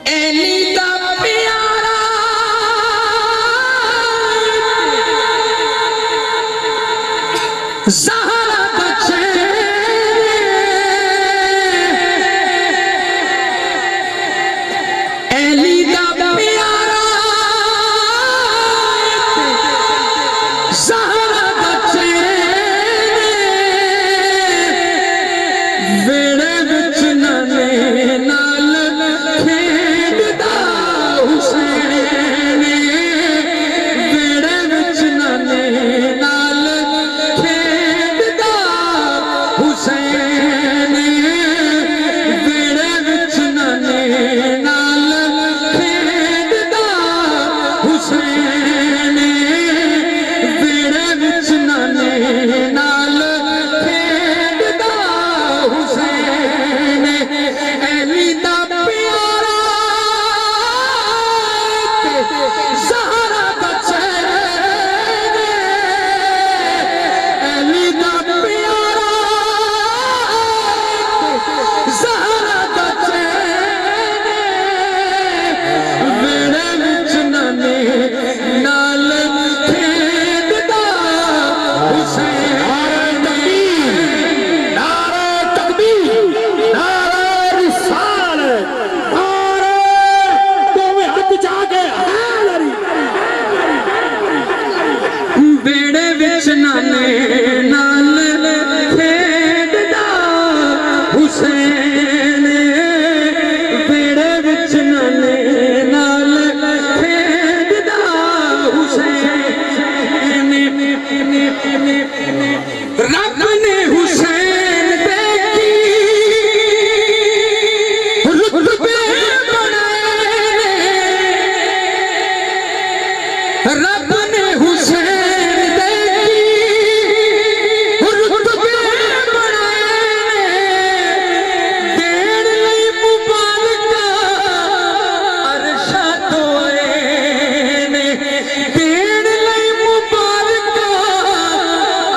Eli दा प्यारा ज़हरा बचे एली दा प्यारा ज़हरा बचे वेड़े विच नाने नाल खेडदा हुसैन वेड़े विच नाने नाल खेडदा हुसैन वेड़े विच नाने नाल खेडदा हुसैन वेड़े विच नाने नाल खेडदा हुसैन एली दा प्यारा ज़हरा बचे एली दा प्यारा ज़हरा बचे वेड़े विच नाने नाल खेडदा हुसैन नारे तकबीर, नारे रिसालत, नारे दोवें हाथ जाके हैदरी। वेड़े विच नाने नाल खेडदा हुसैन वेड़े विच नाने नाल खेडदा हुसैन रब ने हुसैन दे की रुतबे बनाए रब ने हुसैन दे की रुतबे बनाए देण लई मुबारका अरशा तो आए ने देण लई मुबारका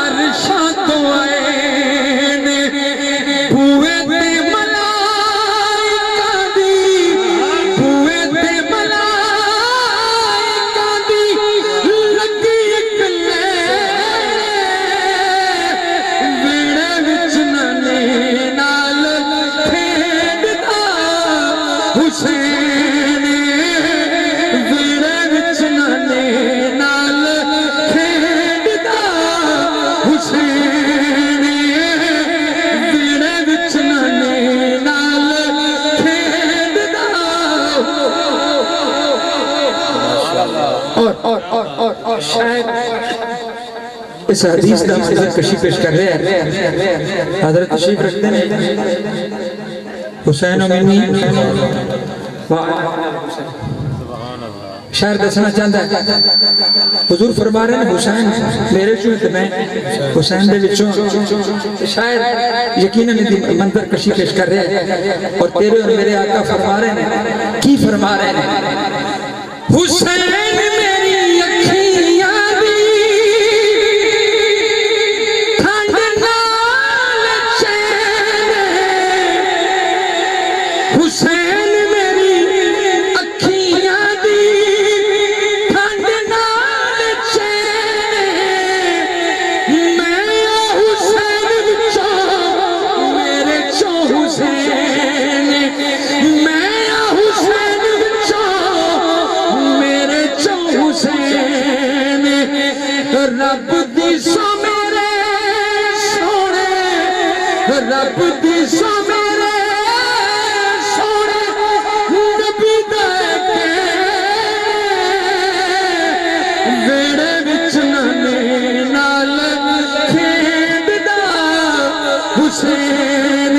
अरशा तो आए ने बूए ते मलाइका दी बूए ते मलाइका दी लगी इकल्ले वेड़े विच नाने नाल खेडदा हुसैन वेड़े विच नाने नाल खेडदा हुसैन वेड़े विच नाने नाल खेडदा और शायद इस हदीस का मंजर कशी पेश कर रहे हैं हजरत तशरीफ रखते हैं हुसैन मिन्नी शायर दसना चाहता है हुजूर फरमा रहे हैं हुसैन मेरे चो ते मैं हुसैन दे विचों शायर यकीनन इहदी मंजर कशी पेश कर रहे हैं और तेरे और मेरे आका फरमा रहे हैं की फरमा रहे हैं हुसैन मेरी अखियां दी ठंड नाल चैन हुसैन मेरी अखियां दी ठंड नाल चैन मैं हुसैन विचों मेरे चो हुसैन मैं हुसैन विचों मेरे चो हुसैन रब दी सो मेरे सोने रब दी सो मेरे सोने नबी दा के वेड़े विच नाने नाल खेडदा हुसैन